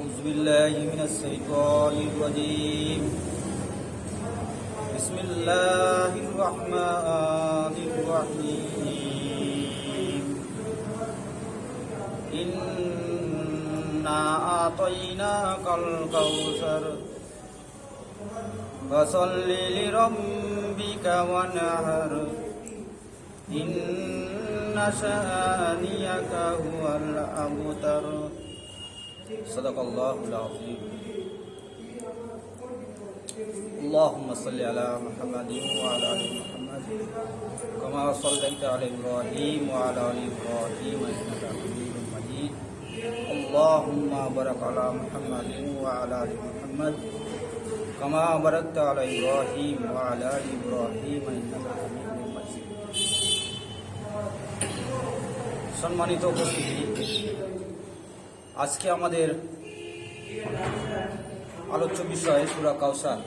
أعوذ بالله من الشيطان الرجيم بسم الله الرحمن الرحيم إنا أعطيناك الكوثر فصل لربك وانحر إن شانئك هو الأبتر صدق الله العظيم اللهم صل على محمد وعلى آل محمد كما صليت على إبراهيم وعلى آل إبراهيم إنك حميد مجيد اللهم بارك على محمد وعلى آل محمد كما باركت على إبراهيم وعلى آل إبراهيم إنك حميد مجيد সম্মানিত উপস্থিতি, আজকে আমাদের আলোচ্য বিষয় সূরা কাউসার।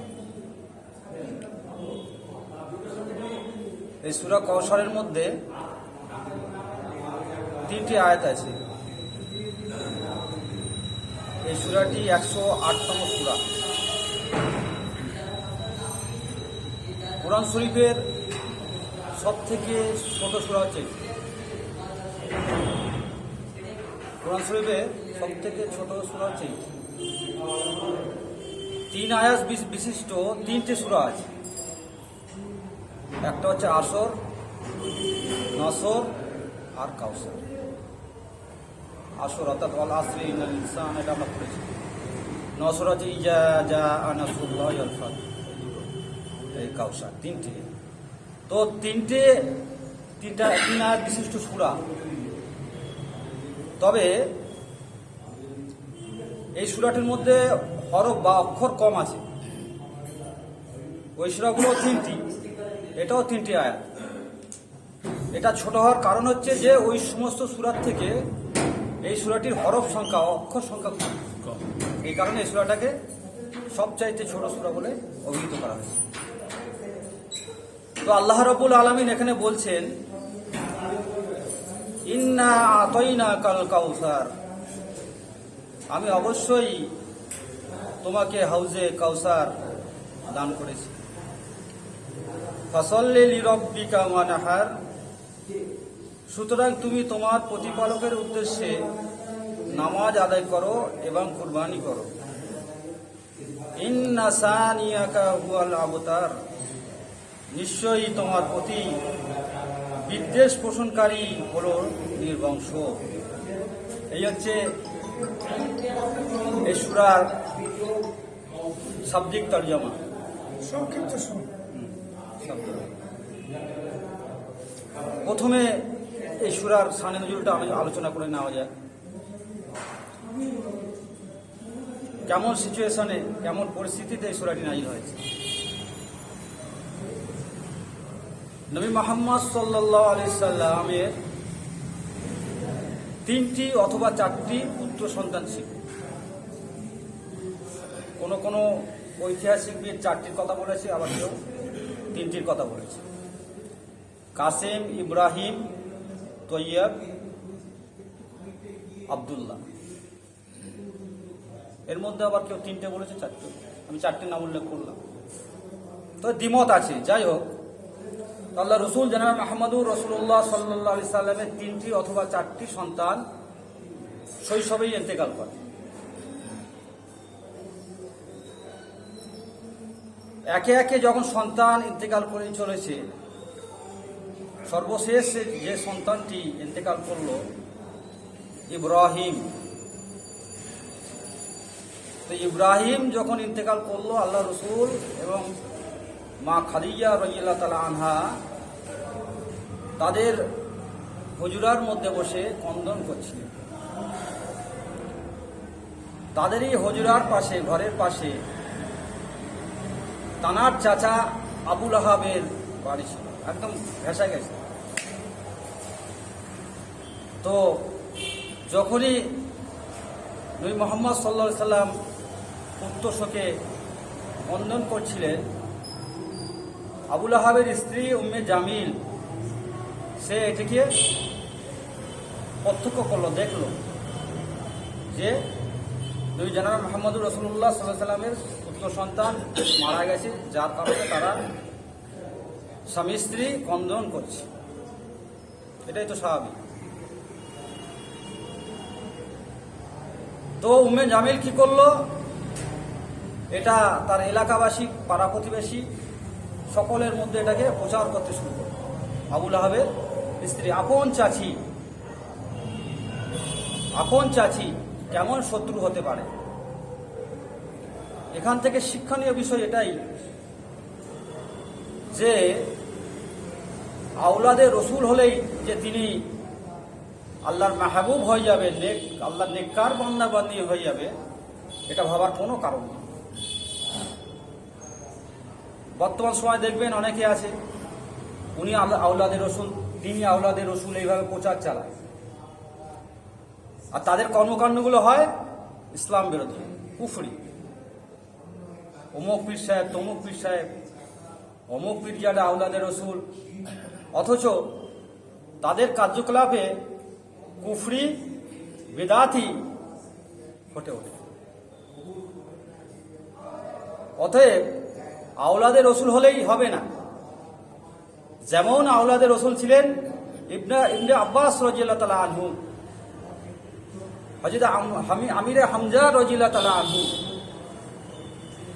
এই সূরা কাউসারের মধ্যে 3টি আয়াত আছে। এই সূরাটি 108তম সূরা। কোরআন শরীফের সব থেকে ছোট সূরা হচ্ছে কোরআন শরীফের সব থেকে ছোট সূরা হচ্ছে 3 আয়াত বিশিষ্ট 3টে সূরা আছে। একটা হচ্ছে আসর, নসর আর কাউসার। আসর অর্থাৎ ওয়াল আসরি ইন্নাল ইনসান, এটা আমরা পড়েছি। নসর হচ্ছে ইজা জা নাসরুল্লাহ ওয়াল ফাত। এই কাউসার 3টে। তো 3 আয়াত বিশিষ্ট সূরা। তবে এই সূরাটির মধ্যে হরফ বা অক্ষর কম আছে। ওই সূরাগুলো 3টি, এটাও 3টি আয়াত। এটা ছোট হওয়ার কারণ হচ্ছে যে ওই সমস্ত সূরার থেকে এই সূরাটির হরফ সংখ্যা, অক্ষর সংখ্যা কম। এই কারণে এই সূরাটাকে সবচাইতে ছোট সূরা বলে অভিহিত করা হয়েছে। তো আল্লাহ রাব্বুল আলামিন এখানে বলছেন, ইন্না আতাইনাকাল কাউসার, আমি অবশ্যই তোমাকে হাউজে কাউসার দান করেছি। ফাসাল্লি লিরাব্বিকা ওয়ানহার, সুতরাং তুমি তোমার প্রতিপালকের উদ্দেশ্যে নামাজ আদায় করো এবং কুরবানি করো। ইন্না সানিয়াকা হুয়াল আবতার, নিশ্চয়ই তোমার প্রতি বিদ্বেষ পোষণকারী হল নির্বংশ। এই হচ্ছে এই সূরার শাব্দিক তরজমা, সংক্ষিপ্ত শব্দ। প্রথমে এই সূরার শানে নজুলটা আমি আলোচনা করে নেওয়া যায়। কেমন সিচুয়েশনে, কেমন পরিস্থিতিতে এই সূরাটি নাযিল হয়েছে। নবী মুহাম্মদ সাল্লাল্লাহু আলাইহি সাল্লামের 3টি অথবা 4টি পুত্র সন্তান ছিল। কোন ঐতিহাসিকবিদ 4টির কথা বলেছে, আবার কেউ 3টির কথা বলেছে। কাসেম, ইব্রাহিম, তৈয়ব, আব্দুল্লাহ। এর মধ্যে আবার কেউ 3টে বলেছে, 4টে। আমি 4টির নাম উল্লেখ করলাম। তো দ্বিমত আছে। যাই হোক, আল্লাহ রসুল জনাব মুহাম্মদুর রাসূলুল্লাহ সাল্লাল্লাহু আলাইহি সাল্লামের 3টি অথবা 4টি সন্তান শৈশবেই ইন্তেকাল করে। একে একে যখন সন্তান ইন্তেকাল করে চলেছে, সর্বশেষ যে সন্তানটি ইন্তেকাল করল ইব্রাহিম। তো ইব্রাহিম যখন ইন্তেকাল করলো, আল্লাহ রসুল এবং মা খাদিজা রাদিয়াল্লাহু তাআলা আনহা তাদের হুজরার মধ্যে বসে ক্রন্দন করছিলেন। তাদেরই হুজরার পাশে, ঘরের পাশে তানার চাচা আবু লাহাবের বাড়ি ছিল, একদম ভেসে গেছে। তো যখনই নবী মুহাম্মদ সাল্লাল্লাহু আলাইহি সাল্লাম পুত্র শোকে ক্রন্দন করছিলেন, আবু লাহাবের স্ত্রী উম্মে জামিল সে এটিকে প্রত্যক্ষ করলো, দেখলো যে নবী জনাব মুহাম্মদুর রাসূলুল্লাহ সাল্লাল্লাহু আলাইহি সাল্লামের পুত্র সন্তান মারা গেছে, যার কারণে তারা স্বামী স্ত্রী ক্রন্দন করছে। এটাই তো স্বাভাবিক। তো উম্মে জামিল কি করলো, এটা তার এলাকাবাসী, পাড়া প্রতিবেশী সকলের মধ্যে এটাকে প্রচার করতে শুরু করলো। আবু লাহাবের স্ত্রী, আপন চাচি কেমন শত্রু হতে পারে। এখান থেকে শিক্ষণীয় বিষয় এটাই যে আওলাদে রসুল হলেই যে তিনি আল্লাহর মাহবুব হয়ে যাবে, আল্লাহর নেককার বান্দা বান্দি হয়ে যাবে, এটা ভাবার কোনো কারণ নেই। বর্তমান সময় দেখবেন অনেকে আছে, উনি আওলাদে রসুল, তিনি আওলাদে রসুল, এইভাবে প্রচার চালায়। আর তাদের কর্মকাণ্ডগুলো হয় ইসলাম বিরোধী, কুফরি। অমুক পীর সাহেব, তমুক পীর সাহেব, অমুক পীর যারা আওলাদে রসুল, অথচ তাদের কার্যকলাপে কুফরি বেদাতি ঘটে ওঠে। অতএব আওলাদে রসুল হলেই হবে না। যেমন আওলাদে রসুল ছিলেন ইবনে আব্বাস রাদিয়াল্লাহু তাআলা আনহু, হযরত আমিরে হামজা রাদিয়াল্লাহু তাআলা আনহু,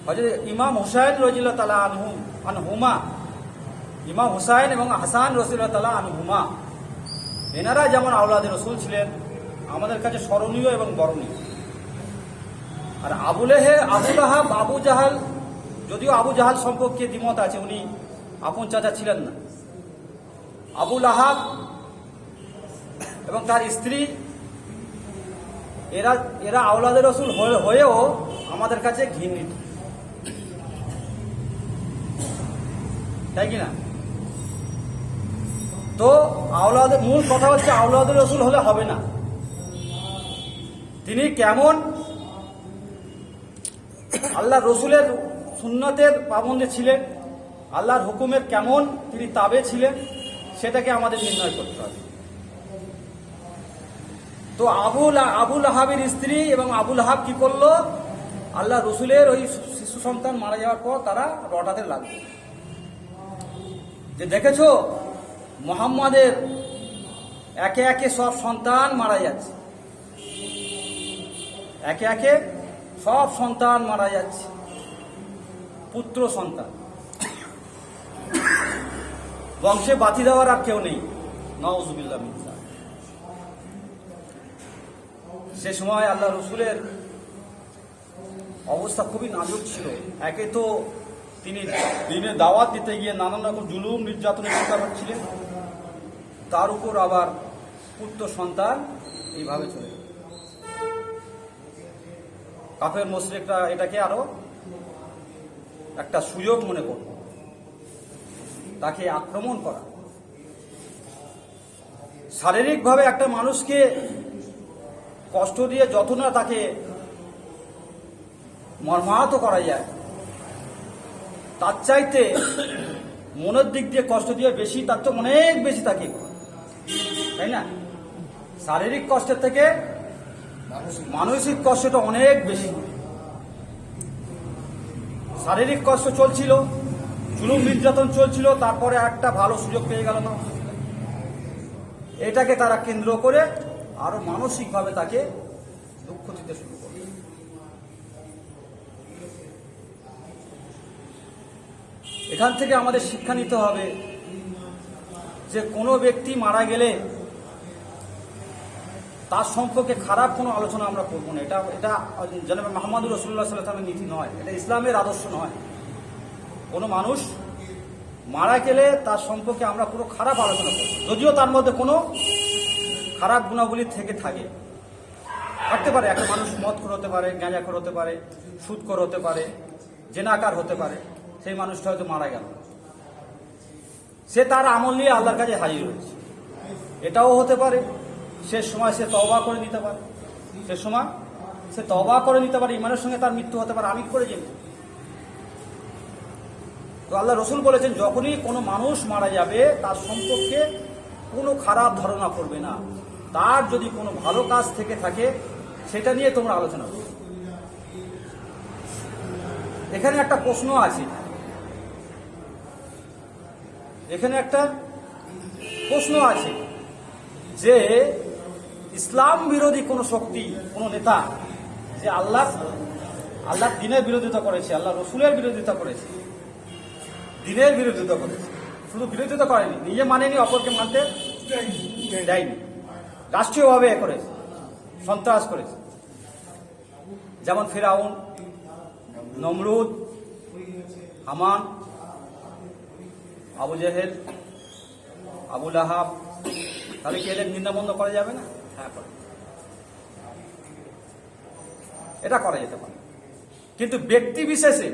হযরত ইমাম হুসাইন রাদিয়াল্লাহু তাআলা আনহুমা, ইমাম হুসাইন এবং হাসান রাদিয়াল্লাহু তাআলা আনহুমা, এনারা যেমন আওলাদে রসুল ছিলেন, আমাদের কাছে স্মরণীয় এবং বরণীয়। আর আবু লাহাব, আবু জাহাল, যদিও আবু জাহাল সম্পর্কে দ্বিমত আছে, উনি আপন চাচা ছিলেন না। আবু লাহাব এবং তার স্ত্রী এরা আওলাদে রসুল হয়েও আমাদের কাছে ঘৃণিত, তাই কিনা? তো মূল কথা হচ্ছে আওলাদে রসুল হলে হবে না। তিনি কেমন আল্লাহ রসুলের সুন্নতের পাবন্দে ছিলেন, আল্লাহর হুকুমের কেমন তিনি তাবে ছিলেন, সেটাকে আমাদের নির্ণয় করতে হবে। তো আবু লাহাবের স্ত্রী এবং আবু লাহাব কি করলো, আল্লাহ রসুলের ওই শিশু সন্তান মারা যাওয়ার পর তারা রটাতে লাগলো যে দেখেছো মুহাম্মাদের একে একে সব সন্তান মারা যাচ্ছে, একে একে সব সন্তান মারা যাচ্ছে, পুত্র সন্তান, বংশে বাতি দেওয়ার আর কেউ নেই। নাউযুবিল্লাহ মিন যালিক। সে সময় আল্লাহ রসুলের অবস্থা খুবই নাজুক ছিল। একে তো তিনি দিনের দাওয়াত দিতে গিয়ে নানান রকম জুলুম নির্যাতনের শিকার হচ্ছিলেন, তার উপর আবার পুত্র সন্তান এইভাবে চলে গেল। কাফের মুশরিকরা এটাকে আরো একটা সুযোগ মনে করল, তাকে আক্রমণ করা। শারীরিকভাবে একটা মানুষকে কষ্ট দিয়ে যত না তাকে মর্মাহত করা যায়, তার চাইতে মনের দিক দিয়ে কষ্ট দিয়ে বেশি, তার তো অনেক বেশি তাকে, তাই না? শারীরিক কষ্টের থেকে মানসিক কষ্টটা অনেক বেশি। শারীরিক কষ্ট চলছিল, জুলুম নির্যাতন চলছিল, তারপরে একটা ভালো সুযোগ পেয়ে গেল না, এটাকে তারা কেন্দ্র করে আরো মানসিকভাবে তাকে দুঃখ দিতে শুরু করল। এখান থেকে আমাদের শিক্ষা নিতে হবে যে কোনো ব্যক্তি মারা গেলে তার সম্পর্কে খারাপ কোনো আলোচনা আমরা করবো না। এটা জনাবে মুহাম্মদুর রাসূলুল্লাহ সাল্লাল্লাহু আলাইহি ওয়াসাল্লামের নীতি নয়, এটা ইসলামের আদর্শ নয়। কোনো মানুষ মারা গেলে তার সম্পর্কে আমরা পুরো খারাপ আলোচনা করব, যদিও তার মধ্যে কোনো খারাপ গুণাবলী থেকে থাকতে পারে। একটা মানুষ মদখোর হতে পারে, গাঁজাখোর হতে পারে, সুদখোর হতে পারে, জেনাকার হতে পারে, সেই মানুষটা হয়তো মারা গেল, সে তার আমল নিয়ে আল্লাহর কাছে হাজির হয়েছে। এটাও হতে পারে শেষ সময় সে তওবা করে নিতে পারে, ইমানের সঙ্গে তার মৃত্যু হতে পারে, আমি করে যাই। তো আল্লাহ রসুল বলেছেন যখনই কোনো মানুষ মারা যাবে তার সম্পর্কে কোনো খারাপ ধারণা করবে না, তার যদি কোনো ভালো কাজ থেকে থাকে সেটা নিয়ে তোমরা আলোচনা করো। এখানে একটা প্রশ্ন আছে, এখানে একটা প্রশ্ন আছে যে ইসলাম বিরোধী কোন শক্তি, কোন নেতা যে আল্লাহ দিনের বিরোধিতা করেছে, আল্লাহ রসুলের বিরোধিতা করেছে, দিনের বিরোধিতা করেছে, শুধু বিরোধিতা করেনি, নিজে মানেনি, অপরকে মানতে দেয়নি, রাষ্ট্রীয়ভাবে করেছে, সন্ত্রাস করেছে, যেমন ফিরাউন, নমরুদ, হামান, আবু জেহেল, আবু লাহাব। তাহলে কি এদের নিন্দা বন্ধ করা যাবে না? হ্যাঁ, করে, এটা করা যেতে পারে। কিন্তু ব্যক্তি বিশেষে,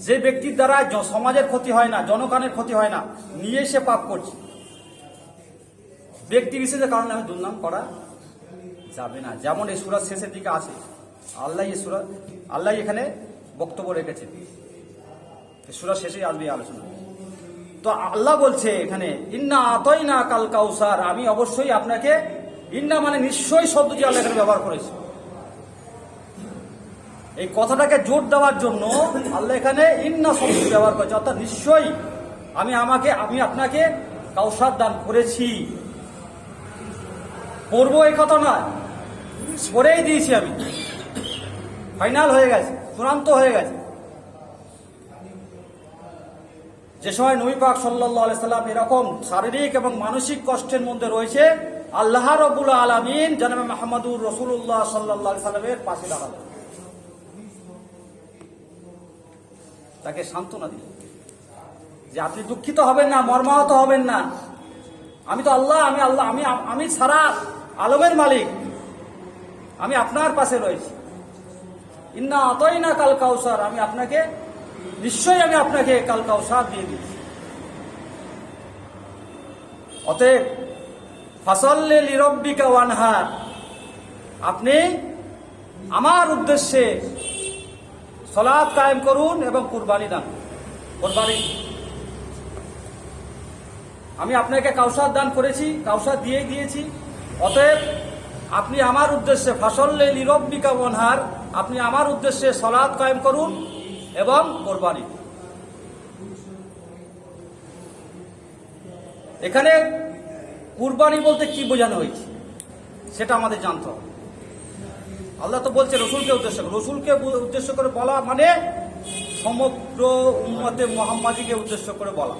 যে ব্যক্তির দ্বারা সমাজের ক্ষতি হয় না, জনগণের ক্ষতি হয় না, নিয়ে সে পাপ করছে, ব্যক্তি বিশেষের কারণে আমি দুর্নাম করা যাবে না। যেমন এই সূরার শেষের দিকে আছে, আল্লাহ এখানে বক্তব্য রেখেছেন, সূরার শেষেই আসবে এই আলোচনা। তো আল্লাহ বলছে এখানে, ইন্না আতাইনা কাল কাউসার, আমি অবশ্যই আপনাকে, ইন্না মানে নিশ্চয়ই শব্দটি আল্লাহ এখানে ব্যবহার করেছে। এই কথাটাকে জোর দেওয়ার জন্য আল্লাহ এখানে ইন্না শব্দটি ব্যবহার করেছে, অর্থাৎ নিশ্চয়ই আমি আপনাকে কাউসার দান করেছি। করবো এই কথা নয়, করেই দিয়েছি, আমি ফাইনাল হয়ে গেছে, চূড়ান্ত হয়ে গেছে। যে সময় নবী পাক সাল্লাল্লাহু আলাইহি সাল্লাম এরকম শারীরিক এবং মানসিক কষ্টের মধ্যে রয়েছে, আল্লাহ রাব্বুল আলামিন জনাবে মুহাম্মদুর রাসূলুল্লাহ সাল্লাল্লাহু আলাইহি সাল্লামের পাশে দাঁড়ালেন, তাকে সান্ত্বনা দিলেন যে আপনি দুঃখিত হবেন না, মর্মাহত হবেন না, আমি তো আল্লাহ, আমি সারা আলমের মালিক, আমি আপনার পাশে রয়েছি। ইন্না আতাইনা কাল কাউসার, আমি আপনাকে নিশ্চয়ই কাল কাউসার দিয়ে দিয়েছি। অতএব ফাসাল্লি লিরাব্বিকা ওয়ানহার, আপনি আমার উদ্দেশ্যে সালাত কায়েম করুন এবং কুরবানি দান। আমি আপনাকে কাউসার দান করেছি, কাউসার দিয়ে দিয়েছি। অতএব আপনি আমার উদ্দেশ্যে ফাসাল্লি লিরাব্বিকা ওয়ানহার, আপনি আমার উদ্দেশ্যে সালাত কায়েম করুন এবং কোরবানি। এখানে কুরবানি বলতে কি বোঝানো হয়েছে সেটা আমাদের জানতে হবে। আল্লাহ তো বলছে রসুলকে উদ্দেশ্য করে বলা, মানে সমগ্র উম্মতে মুহাম্মাদীকে উদ্দেশ্য করে বলা।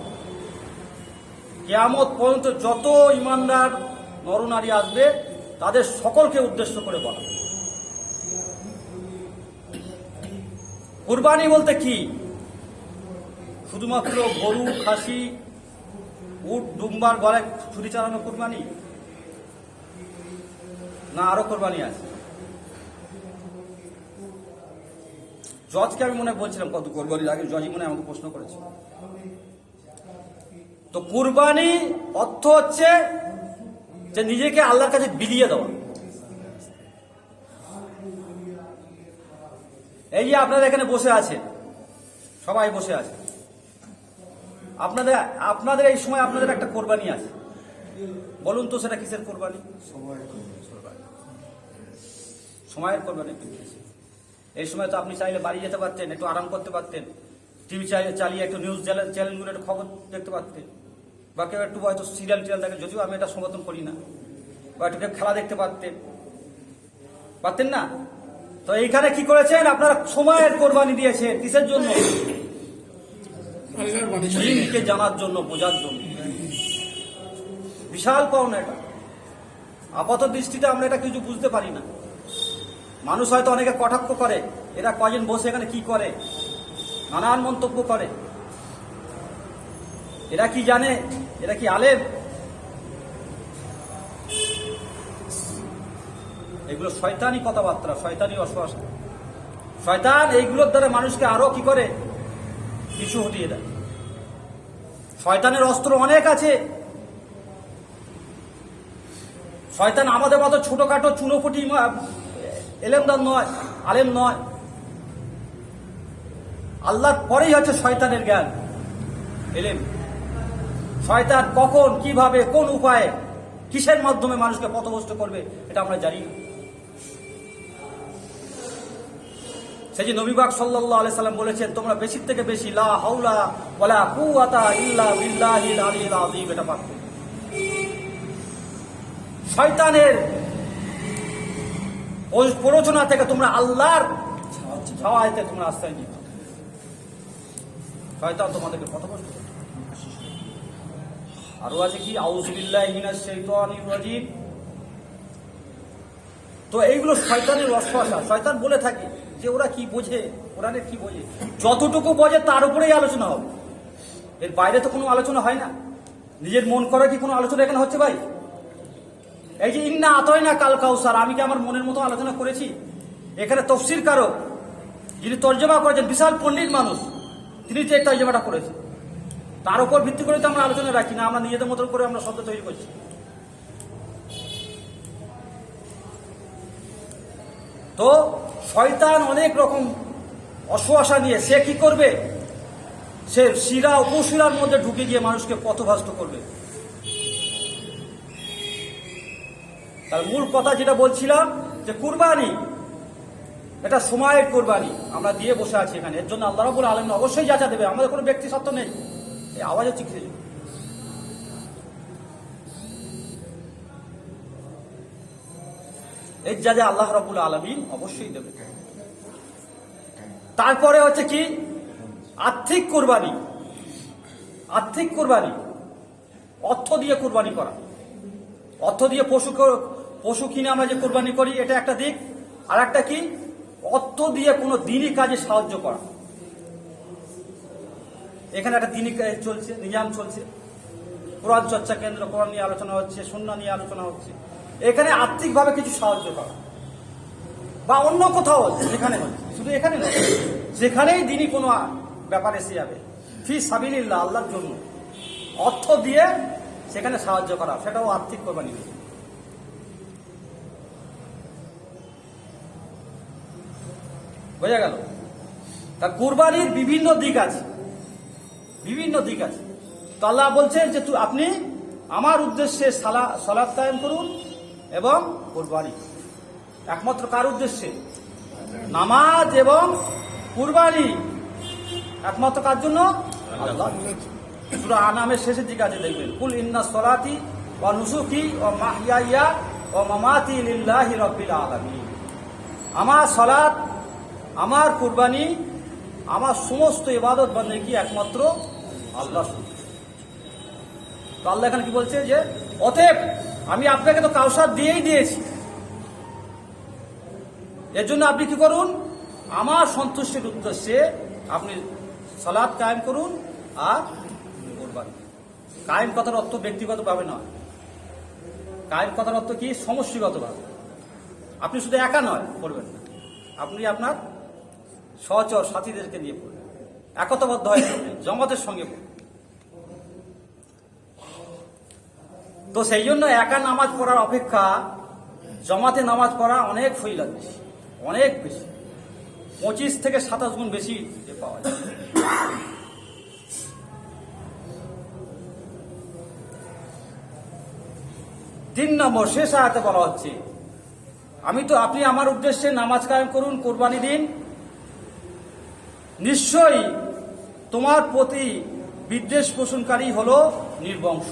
কিয়ামত পর্যন্ত যত ঈমানদার নরনারী আসবে তাদের সকলকে উদ্দেশ্য করে বলা। কুরবানি বলতে কি? শুধুমাত্র গরু, খাসি, উট, দুম্বার গলায় ছুরি চালানো কুরবানি না, আরো কুরবানি আছে। জজকে আমি মনে বলছিলাম কত কুরবানির আগে, জজই মনে আমাকে প্রশ্ন করেছে। তো কুরবানি অর্থ হচ্ছে যে নিজেকে আল্লাহর কাছে বিলিয়ে দেওয়া। এই যে আপনারা এখানে বসে আছে, সবাই বসে আছে, আপনাদের এই সময় আপনাদের একটা কোরবানি আছে। বলুন তো সেটা কিসের কোরবানি? সময়ের কোরবানি। এই সময় তো আপনি চাইলে বাড়ি যেতে পারতেন, একটু আরাম করতে পারতেন, টিভি চালিয়ে একটু নিউজ চ্যানেলগুলো একটু খবর দেখতে পারতেন, বা কেউ একটু হয়তো সিরিয়াল দেখে, যদিও আমি এটা সমর্থন করি না, বা একটু খেলা দেখতে পারতেন না। তো এইখানে কি করেছেন? আপনারা সময়ের কোরবানি দিয়েছেন। কিসের জন্য? দিনকে জানার জন্য, বোঝার জন্য। বিশাল পাওনা এটা। আপাত দৃষ্টিতে আমরা এটা কিছু বুঝতে পারি না। মানুষ হয়তো অনেকে কটাক্ষ করে, এরা কজন বসে এখানে কি করে, নানান মন্তব্য করে। এরা কি জানে? এরা কি আলেম? এগুলো শয়তানি কথাবার্তা, শয়তানি অশ্বাস। শয়তান এইগুলোর দ্বারা মানুষকে আরো কি করে, পিছু হটিয়ে দেয়। শয়তানের অস্ত্র অনেক আছে। শয়তান আমাদের মতো ছোটখাটো চুনোপুটি এলেমদার নয়, আলেম নয়। আল্লাহর পরেই হচ্ছে শয়তানের জ্ঞান, এলেম। শয়তান কখন, কিভাবে, কোন উপায়ে, কিসের মাধ্যমে মানুষকে পথভ্রষ্ট করবে এটা আমরা জানি না। সেই যে নবী পাক সাল্লাল্লাহু আলাইহি সাল্লাম বলেছেন, তোমরা বেশি থেকে বেশি লা হাওলা ওয়ালা কুওয়াতা ইল্লা বিল্লাহিল আলিয়্যিল আযীম এটা পাঠ করো। শয়তানের প্ররোচনা থেকে তোমরা আল্লাহর ছাওয়াতে তোমরা আশ্রয় নিও। শয়তান তোমাদেরকে পথভ্রষ্ট করে। আরো আছে কি, আউযু বিল্লাহি মিনাশ শাইতানির রাজীম। তো এইগুলো শয়তানের ওয়াসওয়াসা। শয়তান বলে থাকে যে ওরা কি বোঝে, কোরআনের কি বোঝে, যতটুকু বোঝে তার উপরেই আলোচনা হবে, এর বাইরে তো কোনো আলোচনা হয় না। নিজের মন করা কি কোনো আলোচনা এখানে হচ্ছে ভাই? এই যে ইন্না আতাইনা কাল কাউসার, আমি কি আমার মনের মতো আলোচনা করেছি? এখানে তাফসীর কারক যিনি তর্জমা করেছেন, বিশাল পণ্ডিত মানুষ, তিনি যে তর্জমাটা করেছেন, তার উপর ভিত্তি করে তো আমরা আলোচনা রাখি না, আমরা নিজেদের মতো করে আমরা শব্দ তৈরি করছি। তো শয়তান অনেক রকম অশোয়াশা নিয়ে সে কি করবে, সে শিরা উপশিরার মধ্যে ঢুকে গিয়ে মানুষকে পথভ্রষ্ট করবে। তার মূল কথা যেটা বলছিলাম যে কুরবানি, এটা সময়ের কুরবানি আমরা দিয়ে বসে আছি এখানে, এর জন্য আল্লাহ রাব্বুল আলামিন অবশ্যই যাচা দেবে, আমাদের কোনো ব্যক্তি সত্ত্ব নেই। এই আওয়াজ হচ্ছে কি? এই যা আল্লাহ রাব্বুল আলামিন অবশ্যই দেবে। তারপরে হচ্ছে কি, আর্থিক কুরবানি। আর্থিক কুরবানি, অর্থ দিয়ে কুরবানি করা। অর্থ দিয়ে পশু কিনে আমরা যে কুরবানি করি, এটা একটা দিক। আর একটা কি, অর্থ দিয়ে কোনো দিনই কাজে সাহায্য করা। এখানে একটা দিনই চলছে, নিজাম চলছে, কোরআন চর্চা কেন্দ্র, কোরআন নিয়ে আলোচনা হচ্ছে, সুন্নাহ নিয়ে আলোচনা হচ্ছে। এখানে আর্থিকভাবে কিছু সাহায্য করা, বা অন্য কোথাও যেখানে হচ্ছে, শুধু এখানে নয়, যেখানেই দিনই কোনো ব্যাপার এসে যাবে, ফি সাবিলিল্লাহ, আল্লাহর জন্য অর্থ দিয়ে সেখানে সাহায্য করা, সেটাও আর্থিক কোরবানি। বোঝা গেল? তা কুরবানির বিভিন্ন দিক আছে, বিভিন্ন দিক আছে। তো আল্লাহ বলছেন যে আপনি আমার উদ্দেশ্যে সালাত কায়েম করুন এবং কুরবানি। একমাত্র কার উদ্দেশ্যে? নামাজ এবং কুরবানি একমাত্র কার জন্য? আল্লাহ। সূরা আনামের শেষের দিকে আছে, দেখবেন, কুল ইন্না সলাতি ওয়া নুসুকি ওয়া মাহইয়া ওয়া মামাতি লিল্লাহি রাব্বিল আলামিন। আমার সালাত, আমার কুরবানি, আমার সমস্ত ইবাদত বন্দেগী একমাত্র আল্লাহ। তো আল্লাহ এখানে কি বলছে যে অতএব আমি আপনাকে তো কাউসার দিয়েই দিয়েছি, এর জন্য আপনি কি করুন, আমার সন্তুষ্টির উদ্দেশ্যে আপনি সালাত কায়েম করুন আর কুরবানি। কায়েম কথার অর্থ ব্যক্তিগতভাবে নয়, কায়েম কথার অর্থ কি, সমষ্টিগতভাবে। আপনি শুধু একা নয় করবেন না, আপনি আপনার সহচর সাথীদেরকে নিয়ে পড়বেন, একতাবদ্ধ হয়ে পড়বেন, জমাতের সঙ্গে পড়বেন। তো সেই জন্য একা নামাজ পড়ার অপেক্ষা জমাতে নামাজ পড়া অনেক ফজিলত বেশি, অনেক বেশি, 25 থেকে 27 গুণ বেশি পাওয়া যায়। তিন নম্বর শেষ আয়াতে বলা হচ্ছে, আপনি আমার উদ্দেশ্যে নামাজ কায়েম করুন, কুরবানি দিন, নিশ্চয়ই তোমার প্রতি বিদ্বেষ পোষণকারী হলো নির্বংশ।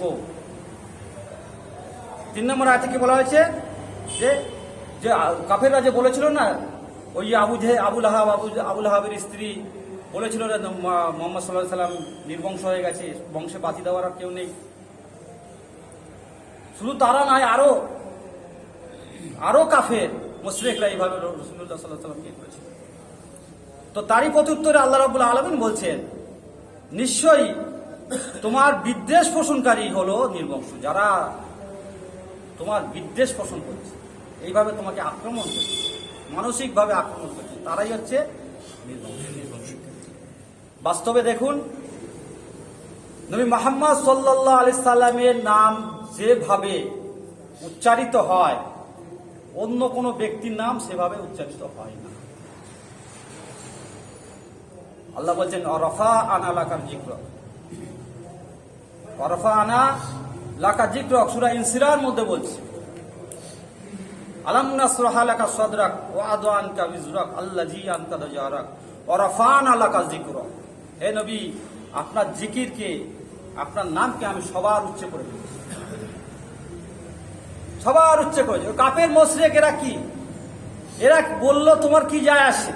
3 নম্বর আয়াতে কি বলা হয়েছে, যে কাফেররা যে বলেছিল না, ওই আবুল আহাবের স্ত্রী বলেছিল যে মুহাম্মদ সাল্লাল্লাহু আলাইহি সাল্লাম নির্বংশ হয়ে গেছে, বংশে বাতি দেওয়ার আর কেউ নেই। শুধু তারা নয়, আরো কাফের মুশরিকরা এইভাবে রাসূলুল্লাহ সাল্লাল্লাহু আলাইহি সাল্লামকে করেছে। তো তারই প্রত্যুত্তরে আল্লাহ রাব্বুল আলামিন বলছেন, নিশ্চয়ই তোমার বিদ্বেষ পোষণকারী হলো নির্বংশ। যারা তোমার বিদ্বেষ পোষণ করছে, এইভাবে তোমাকে আক্রমণ করছে, মানসিকভাবে আক্রমণ করছে, তারাই হচ্ছে নির্বংশ। বাস্তবে দেখুন, নবী মুহাম্মদ সাল্লাল্লাহু আলাইহি সাল্লামের নাম যেভাবে উচ্চারিত হয়, অন্য কোনো ব্যক্তির নাম সেভাবে উচ্চারিত হয় না। আল্লাহ বলছেন, রফা আনা লাকা যিকরক, রফা আনা লাকা যিকরক, সূরা ইনসিরার মধ্যে বলছে। আলাম নাসরাহা লাকা সাদরাক ওয়া আদআনকা বিজরাক আল্লাযী আনকাদা জারাক ওয়া রাফা'না লাকা যিকরাক। হে নবী, আপনার জিকিরকে, আপনার নামকে আমি সবার উচ্চ করে দিয়েছি, সবার উচ্চ করে দিয়েছি। কাফের মুশরিক এরা কি, এরা বলল তোমার কি যায় আসে?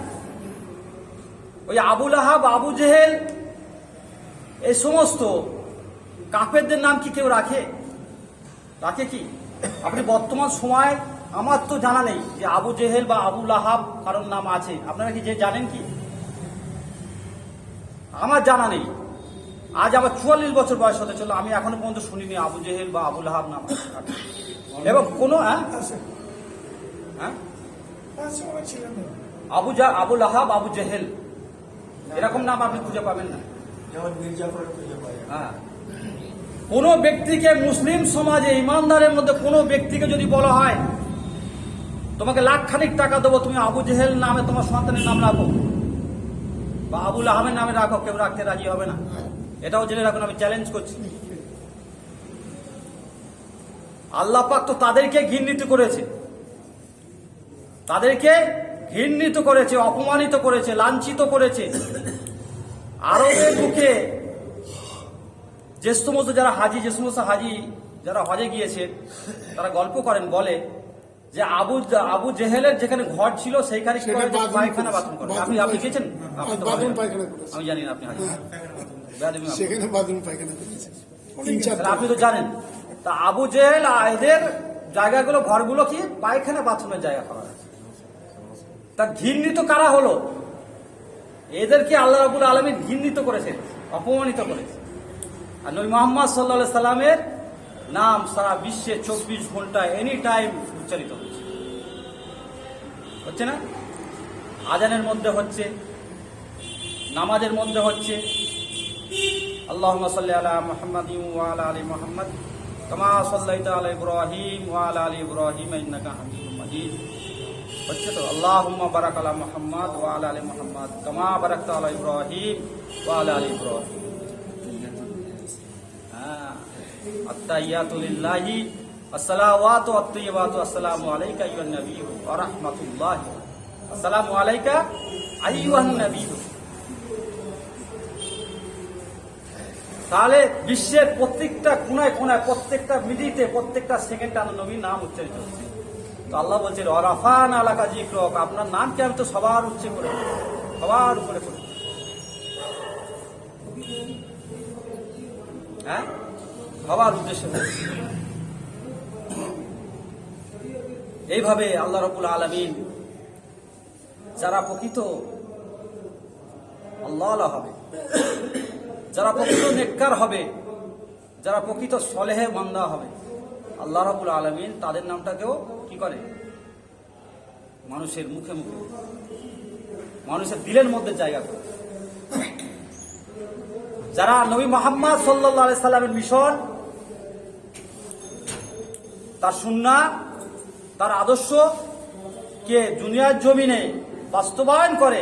ওই আবু লাহাব, আবু জেহেল, এই সমস্ত কাফেরদের নাম কি কেউ রাখে? রাখে কি? আপনি বর্তমান সময়, আমার তো জানা নেই যে আবু জেহেল বা আবু লাহাব কারোর নাম আছে, আপনারা কি যে জানেন কি? আমার জানা নেই। আজ আমার 44 বছর বয়স হতে চলো, আমি এখনো পর্যন্ত শুনিনি আবু জেহেল বা আবু লাহাব নাম আছে। এবং কোনো আবু লাহাব, আবু জেহেল এরকম নাম আপনি খুঁজে পাবেন না। হ্যাঁ, কোন ব্যক্তিকে, মুসলিম সমাজে ইমানদারের মধ্যে কোন ব্যক্তিকে যদি বলা হয় তোমাকে লাখখানিক টাকা দেবো, তুমি আবু জেহেল নামে তোমার সন্তানের নাম রাখো বা আবু লাহাবের নামে রাখো, কেউ রাখতে রাজি হবে না। এটাও জেনে রাখুন, আমি চ্যালেঞ্জ করছি। আল্লাহ পাক তো তাদেরকে ঘৃণিত করেছে, তাদেরকে ঘৃণিত করেছে, অপমানিত করেছে, লাঞ্ছিত করেছে। আরবের বুকে যে সমস্ত হাজি যারা হজে গিয়েছে তারা গল্প করেন, বলে যে আবু জেহেলের যেখানে ঘর ছিল সেইখানে পায়খানা বাথরুম করে। আপনি গিয়েছেন? আমি জানি না, আপনি হাজি, আপনি তো জানেন। তা আবু জেহেল এদের জায়গাগুলো, ঘরগুলো কি পায়খানা বাথরুমের জায়গা করা আছে। তা ঘৃণিত কারা হলো? এদেরকে আল্লাহ রাব্বুল আলামিন ঘৃণিত করেছেন, অপমানিত করেছে। আর নবী মুহাম্মদ সাল্লাল্লাহু আলাইহি সাল্লামের নাম সারা বিশ্বে 24 ঘন্টা এনি টাইম উচ্চারিত হচ্ছে না? আজানের মধ্যে হচ্ছে, নামাজের মধ্যে হচ্ছে। আল্লাহুম্মা সাল্লি আলা মুহাম্মাদিন ওয়া আলা আলি মুহাম্মাদ কামা সাল্লাইতা আলা ইব্রাহিম ওয়া আলা আলি ইব্রাহিম ইন্নাকা হামিদুম মাজিদ। হচ্ছে তো, আল্লাহুম্মা বারাক আলা মুহাম্মাদ ওয়া আলা আলি মুহাম্মাদ কামা বারাকতা আলা ইব্রাহিম ওয়া আলা আলি ইব্রাহিম। আত্তাহিয়াতু লিল্লাহি আসসালাওয়াতু আত-তাইয়্যিবাতু আসসালামু আলাইকা আইয়ুহান নাবিয়্যু ওয়া রাহমাতুল্লাহি আসসালামু আলাইকা আইয়ুহান নাবিয়্যু। তাহলে বিশ্বের প্রত্যেকটা কোনায় কোনায়, প্রত্যেকটা মিনিটে, প্রত্যেকটা সেকেন্ডে আমার নবীর নাম উচ্চারিত হচ্ছে। তো আল্লাহ বলছেন ওয়া রাফা'না লাকা যিকরাক, আপনার নামকে আমি তো সবার উচ্চে করে, সবার উপরে করে। হ্যাঁ, সবার উদ্দেশ্যে। এইভাবে আল্লাহ রাব্বুল আলামিন যারা প্রকৃত আল্লাহওয়ালা হবে, যারা প্রকৃত নেককার হবে, যারা প্রকৃত সলেহে বান্দা হবে, আল্লাহ রাব্বুল আলামিন তাদের নামটাকেও কি করে? মানুষের মুখে মুখে, মানুষের দিলের মধ্যে জায়গা করে। যারা নবী মুহাম্মদ সাল্লাল্লাহু আলাইহি সাল্লামের মিশন, তার সুন্নাহ, তার আদর্শ কে দুনিয়ার জমিনে বাস্তবায়ন করে,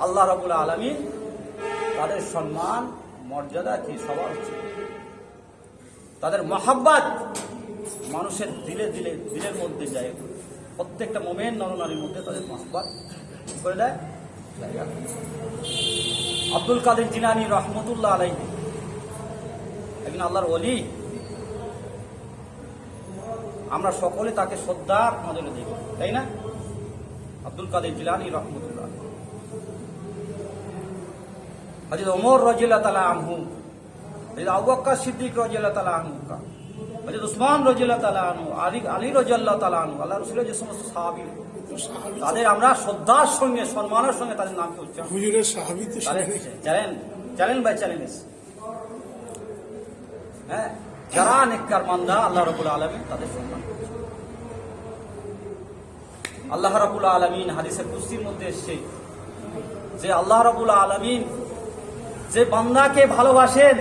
আল্লাহ রাব্বুল আলামিন তাদের সম্মান, মর্যাদা কি সবার উচিত। তাদের মহাব্বত মানুষের দিলের মধ্যে জায়গা করে। প্রত্যেকটা মোমেন নরনারীর মধ্যে তাদের মহাব্বত করে দেয় জায়গা। আব্দুল কাদের জিলানী রহমতুল্লাহ আলাইহি একজন আল্লাহর ওলি। আমরা সকলে তাকে শ্রদ্ধার নজরে দেখি, তাই না? আব্দুল কাদের জিলানী রহমতুল্লাহ, হযরত ওমর রাদিয়াল্লাহু তাআলা আনহু, হযরত আবু বকর সিদ্দিক রাদিয়াল্লাহু তাআলা আনহু, হযরত উসমান রাদিয়াল্লাহু তাআলা আনহু, আলী রাদিয়াল্লাহু তাআলা আনহু, আল্লাহর রাসূলের যে সমস্ত সাহাবী, তাদের আমরা শ্রদ্ধার সঙ্গে, সম্মানের সঙ্গে তাদের নামকে উচ্চারণ করি। হুজুরের সাহাবী তো চ্যালেঞ্জ বাই চ্যালেঞ্জ। হ্যাঁ, যারা নেককার বান্দা, আল্লাহ রাব্বুল আলামিন তাদের সম্মান করেন। আল্লাহ রাব্বুল আলামিন হাদিসে কুদসির মধ্যে এসেছে যে আল্লাহ রাব্বুল আলামিন যে বান্দাকে ভালোবাসেন,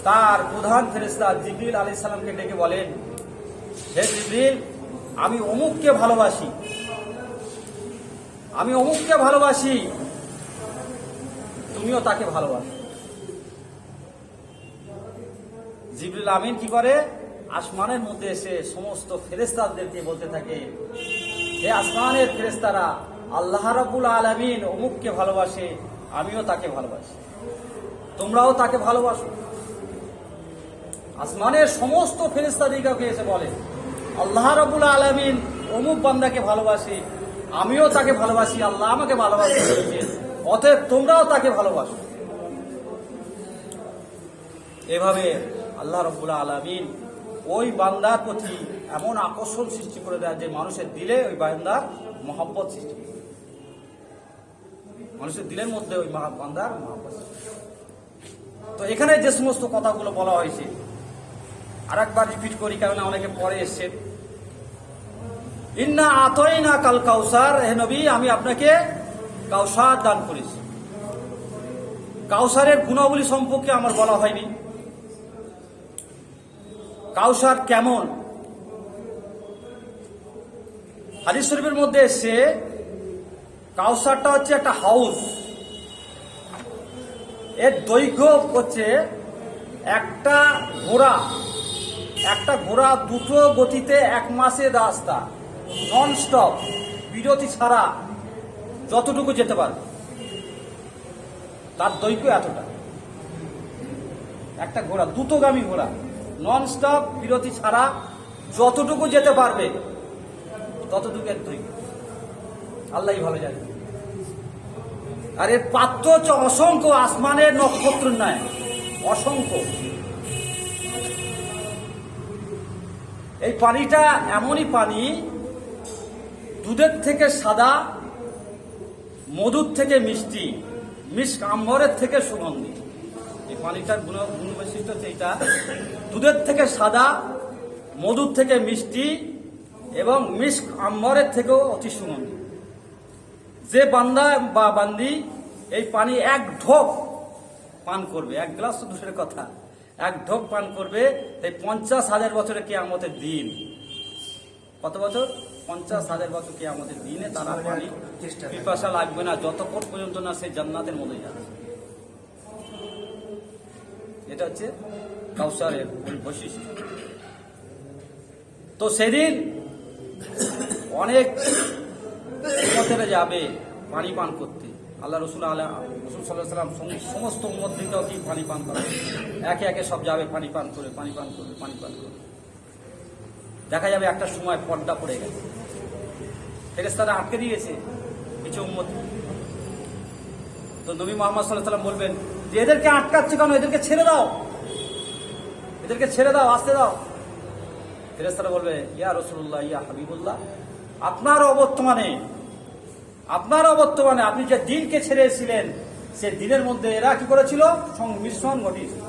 তার প্রধান ফেরেশতা জিবরিল আলাইহিস সালামকে ডেকে বলেন, হে জিবরিল, আমি অমুককে ভালোবাসি, আমি অমুককে ভালোবাসি, তুমিও তাকে ভালোবাসো। জিবরিল আমিন কি করে? আসমানের মধ্যে এসে সমস্ত ফেরেশতাদেরকে বলতে থাকে, হে আসমানের ফেরেশতারা, আল্লাহ রাব্বুল আলামিন অমুককে ভালোবাসে, আমিও তাকে ভালোবাসি, তোমরাও তাকে ভালোবাসো। আসমানের সমস্ত ফেরেশতাদিগকে এসে বলে, আল্লাহ রাব্বুল আলামিন অমুক বান্দাকে ভালোবাসে, আমিও তাকে ভালোবাসি, আল্লাহ আমাকে ভালোবাসে, অতএব তোমরাও তাকে ভালোবাসো। এভাবে আল্লাহ রাব্বুল আলামিন ওই বান্দার প্রতি এমন আকর্ষণ সৃষ্টি করে দেয় যে মানুষের দিলে ওই বান্দার মহব্বত সৃষ্টি করে, মানুষের দিলের মধ্যে ওই বান্দার মহব্বত। তো এখানে যে সমস্ত কথাগুলো বলা হয়েছে আর একবার রিপিট করি, কারণ অনেকে পরে এসছেন। ইন্না আতাইনা কাল কাউসার, হে নবী আমি আপনাকে কাউসার দান করেছি। কাউসারের গুণাবলী সম্পর্কে আমার বলা হয়নি। কাউসার কেমন? হাদিস শরীফের মধ্যে এসে কাউসারটা হচ্ছে একটা হাউস, এর দৈর্ঘ্য হচ্ছে একটা ঘোড়া দ্রুত গতিতে 1 মাসের রাস্তা নন স্টপ বিরতি ছাড়া যতটুকু যেতে পারবে, তার দৈর্ঘ্য এতটা। একটা ঘোড়া, দ্রুতগামী ঘোড়া, নন স্টপ বিরতি ছাড়া যতটুকু যেতে পারবে ততটুকু এর দৈর্ঘ্য, আল্লাহই ভালো জানে। আর এর পাত্র হচ্ছে অসংখ্য, আসমানের নক্ষত্র নয়, অসংখ্য। এই পানিটা এমনই পানি, দুধের থেকে সাদা, মধুর থেকে মিষ্টি, মিষ্ক আম্বরের থেকে সুগন্ধি। এই পানিটার গুণ বৈশিষ্ট্য হচ্ছে এইটা, দুধের থেকে সাদা, মধুর থেকে মিষ্টি এবং মিষ্ক আম্বরের থেকেও অতি সুগন্ধি। যে বান্দা বা বান্দি এই পানি 1 ঢোক পান করবে, 1 গ্লাস তো দূরের কথা, 1 ঢোক পান করবে, এই 50,000 বছরের কিয়ামতের দিন। কত বছর? 50,000 বছর কিয়ামতের দিনে তারা পানি পিপাসা লাগবে না, যতক্ষণ পর্যন্ত না সে জান্নাতের মধ্যে যাচ্ছে। এটা হচ্ছে কাউসারের বৈশিষ্ট্য। তো সেদিন অনেক উম্মতেরা যাবে পানি পান করতে। আল্লাহ রসুল সাল্লাল্লাহু আলাইহি সাল্লাম সমস্ত উম্মতদেরকেও কি পানি পান করে, একে একে সব যাবে পানি পান করে। দেখা যাবে একটা সময় পর্দা পড়ে গেছে, ফেরেশতারা আটকে দিয়েছে কিছু উম্মত। তো নবী মুহাম্মদ সাল্লাল্লাহু আলাইহি সাল্লাম বলবেন যে এদেরকে আটকাচ্ছে কেন, এদেরকে ছেড়ে দাও, আসতে দাও। ফেরেশতারা বলবে, ইয়া রাসূলুল্লাহ, ইয়া হাবিবুল্লাহ, আপনার অবর্তমানে আপনি যে দিনকে ছেড়ে এসেছিলেন, সে দিনের মধ্যে এরা কি করেছিল? সংমিশ্রণ ঘটিয়েছিল।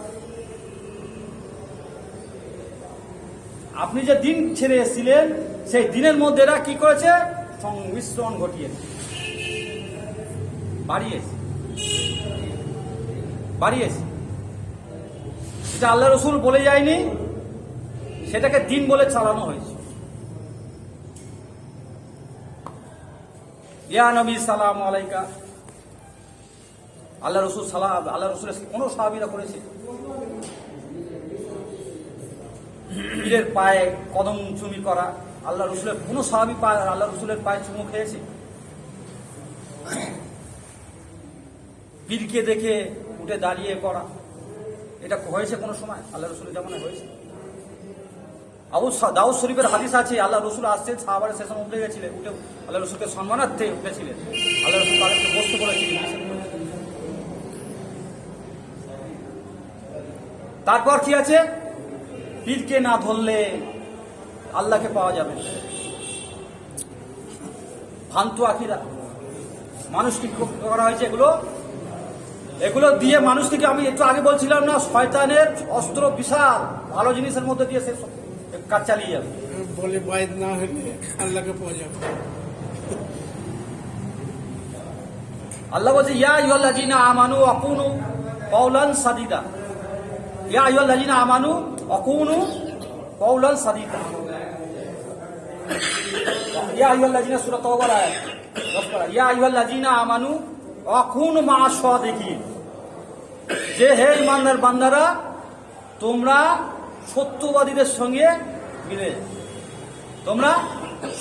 আপনি যে দিন ছেড়ে এসেছিলেন, সেই দিনের মধ্যে এরা কি করেছে? সংমিশ্রণ ঘটিয়েছে, বাড়িয়েছে। যেটা আল্লাহ রসুল বলে যায়নি, সেটাকে দিন বলে চালানো হয়েছে। ইয়া নবী সালাম আলাইকা, আল্লাহ রসুলের কোন সাহাবীরা করেছে? পীরের পায়ে কদম চুমি করা, আল্লাহ রসুলের কোন সাহাবী আল্লাহ রসুলের পায়ে চুমু খেয়েছে? পীরকে দেখে উঠে দাঁড়িয়ে করা, এটা হয়েছে কোন সময়? আল্লাহ রসুলের জামানায় হয়েছে? দাউদ শরীফের হাদিস আছে, আল্লাহ রসুল আসছেন, সাহাবারা সে সময় উঠে গেছিলেন, উঠে আল্লাহ রসুলকে সম্মানার্থে উঠেছিলেন, আল্লাহ রসুল তাদেরকে বসতে বলেছিলেন। তারপর কি আছে? পীরকে না ধরলে আল্লাহকে পাওয়া যাবে না। ভ্রান্ত আকিদা, মানুষকে করা হয়েছে এগুলো দিয়ে মানুষকে, আমি একটু আগে বলছিলাম না, শয়তানের অস্ত্র বিশাল, ভালো জিনিসের মধ্যে দিয়ে সে কাজ চালিয়ে যাবে। বলে বাইদ না হলে আল্লাহকে পাওয়া যাবে। আল্লাহ বলছে, ইয়া আইয়ুহাল্লাযীনা আমানু আকুনু কওলান সাদীদা, ইয়া আইয়ুহাল্লাযীনা আমানু আকুনু কওলান সাদীদা, ইয়া আইয়ুহাল্লাযীনা, সূরা তাওবার আয়াত 10 ইয়া আইয়ুহাল্লাযীনা আমানু আকুনু মা'আস সাদিকিন, যে হে ঈমানদার বান্দারা, তোমরা সত্যবাদীদের সঙ্গে মিলে যাবে, তোমরা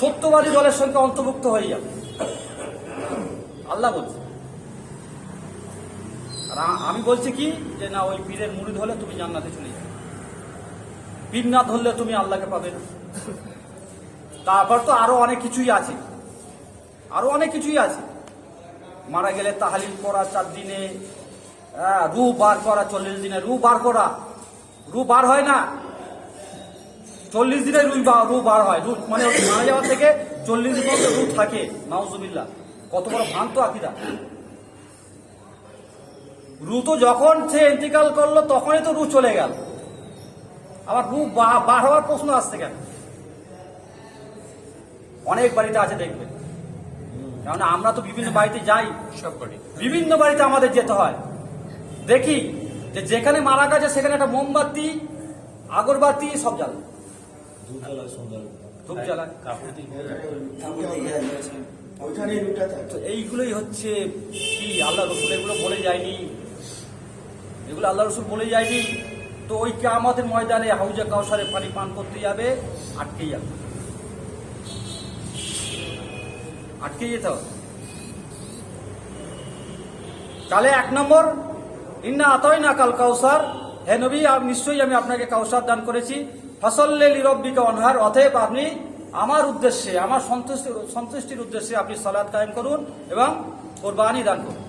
সত্যবাদী দলের সঙ্গে অন্তর্ভুক্ত হয়ে যাবে, আল্লাহ বলছে। আর আমি বলছি কি যে না, ওই পীরের মুরিদ হলে তুমি জান্নাতে চলে যাবে, পীর না ধরলে তুমি আল্লাহকে পাবে না। তারপর তো আরো অনেক কিছুই আছে, আরো অনেক কিছুই আছে। মারা গেলে তাহলিল করা 4 দিনে, রূহ বার করা 40 দিনে, রূহ বার করা, রূহ বার হয় না 40 দিনে, রূহ বার হয়। রূহ মানে মারা যাওয়ার থেকে 40 দিন পর্যন্ত রূহ থাকে। নাউজুবিল্লাহ, কত বড় ভ্রান্ত আকীদা। রূহ তো যখন সে ইন্তিকাল করলো তখনই তো রূহ চলে গেল, আবার রূহ বার হওয়ার প্রশ্ন আসছে কেন? অনেক বাড়িতে আছে দেখবেন, কারণ আমরা তো বিভিন্ন বাড়িতে যাই, বিভিন্ন বাড়িতে আমাদের যেতে হয়, দেখি যে যেখানে মারা গেছে সেখানে একটা মোমবাতি, আগরবাতি সব জ্বালায়, ধূপ জ্বালায়। তো এইগুলোই হচ্ছে কি আল্লাহ রসুল এগুলো বলে যায়নি, এগুলো আল্লাহ রসুল বলে যায়নি। তো ওই কিয়ামতের ময়দানে হাউজে কাউসারে পানি পান করতে যাবে, আটকে যাবে, আটকে যেতে হবে। তাহলে 1 নম্বর, ইন্না আতাইনা কাল কাউসার, হে নবী নিশ্চয়ই আমি আপনাকে কাউসার দান করেছি, ফাসাল্লি লিরাব্বিকা ওয়ানহার, অতএব আপনি আমার উদ্দেশ্যে, আমার সন্তুষ্টির উদ্দেশ্যে আপনি সালাত কায়েম করুন এবং কুরবানি দান করুন।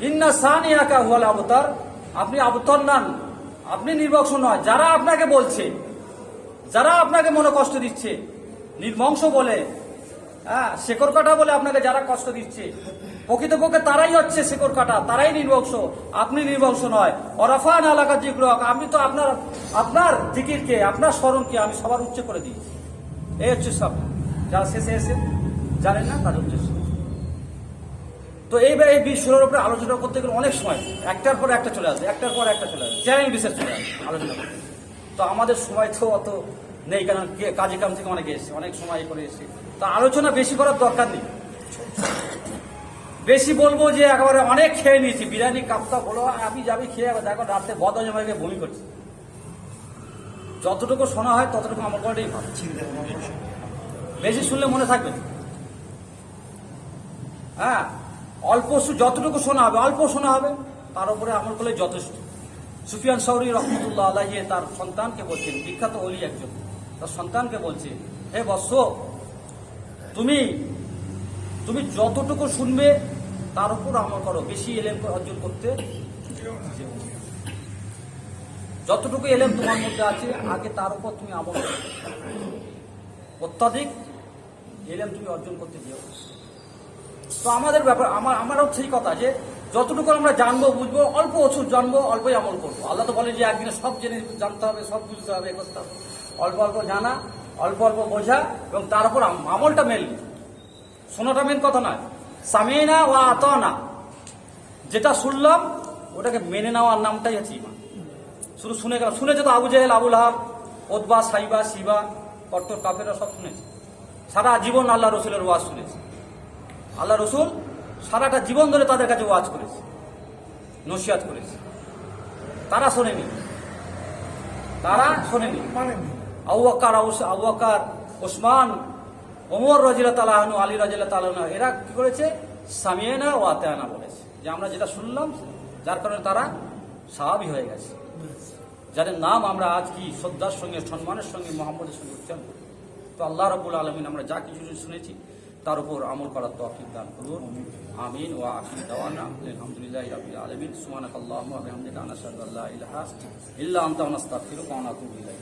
ইন্না সানিয়াকা হুয়াল আবতার, আপনি আবতার নন, আপনি নির্বংশ নয়। যারা আপনাকে বলছে, যারা আপনাকে মনে কষ্ট দিচ্ছে, নির্বংশ বলে, শেকড় কাটা বলে আপনাকে যারা কষ্ট দিচ্ছে, প্রকৃতপক্ষে তারাই হচ্ছে শেকড় কাটা, তারাই নির্বংশ, আপনি নির্বংশ নয়। অরাফান আলাকা জিক্রক, আমি তো আপনার জিকিরকে, আপনার স্মরণকে আমি সবার উচ্চ করে দিয়েছি। এই হচ্ছে সব, যারা শেষে এসে জানেন না তাদের উদ্দেশ্য। তো এইবার এই বিষয়ের উপরে আলোচনা করতে গেলে অনেক সময় একটার পর একটা চলে আসে, একটার পর একটা চলে আসে, চ্যালেঞ্জ বিশেষ চলে আসে আলোচনা করতে। তো আমাদের সময় তো অত নেই, কারণ কাজে কাম থেকে অনেকে এসছে, অনেক সময় করে এসছে, তো আলোচনা বেশি করার দরকার নেই। বেশি বলবো যে একেবারে অনেক খেয়ে নিয়েছি, বিরিয়ানি কাপ্তা বলো, আমি যাবি খেয়ে, দেখো রাতে বদহজম হয়ে বমি করছি। যতটুকু শোনা হয় ততটুকু আমার করাটাই ভালো, বেশি শুনলে মনে থাকবে। অল্প যতটুকু শোনা হবে, অল্প শোনা হবে, তার উপরে আমল করলে যথেষ্ট। সুফিয়ান সাউরি রহমতুল্লাহ আলাইহি তার সন্তানকে বলছেন, বিখ্যাত ওলি একজন, তার সন্তানকে বলছে, হে বৎস, তুমি যতটুকু শুনবে তার উপর আমল করো, বেশি এলেম অর্জন করতে। যতটুকু এলেম তোমার মধ্যে আছে আগে তার উপর তুমি আমল করো, অত্যাধিক এলেম তুমি অর্জন করতে দিও। তো আমাদের ব্যাপার, আমারও সেই কথা যে যতটুকু আমরা জানবো বুঝবো, অল্প ওষুধ জানবো, অল্পই আমল করবো। আল্লাহ তো বলে যে একদিনে সব জেনে জানতে হবে, সব বুঝতে হবে, করতে হবে। অল্প অল্প জানা, অল্প অল্প বোঝা, এবং তার উপর আমলটা মেন। শোনাটা মেন কথা নয়, সামিনা ওয়া আতানা, যেটা শুনলাম ওটাকে মেনে নেওয়ার নামটাই হচ্ছে ঈমান। শুধু শুনেছে তো আবু জেহেল, আবুল আহাব, ওতবা, সাইবা, শিবা, কট্টর কাফেররা সব শুনেছে, সারা জীবন আল্লাহ রসুলের ওয়াজ শুনেছে। আল্লাহ রসুল সারাটা জীবন ধরে তাদের কাছে ওয়াজ করেছে, নসিহত করেছে, তারা শোনেনি, আবু বকর, ওসমান, ওমর রাদিয়াল্লাহু তাআলা আনহু, আলী রাদিয়াল্লাহু তাআলা আনহু, এরা কি করেছে? সামিয়ানা ওয়া আতানা বলেছে, যে আমরা যেটা শুনলাম, যার কারণে তারা সাহাবী হয়ে গেছে, যাদের নাম আমরা আজ কি শ্রদ্ধার সঙ্গে, সম্মানের সঙ্গে, মুহাম্মদের সঙ্গে উচ্চারণ করি। তো আল্লাহ রাব্বুল আলামিন আমরা যা কিছু শুনেছি তার উপর আমল করার তৌফিক দান করুন। আমিন ওয়া আখিরু দাওয়ানা আলহামদুলিল্লাহি রাব্বিল আলামিন। সুবহানাকাল্লাহুম্মা ওয়া বিহামদিকা, নাশহাদু আল্লা ইলাহা ইল্লা আনতা, নাস্তাগফিরুকা ওয়া নাতুবু ইলাইক।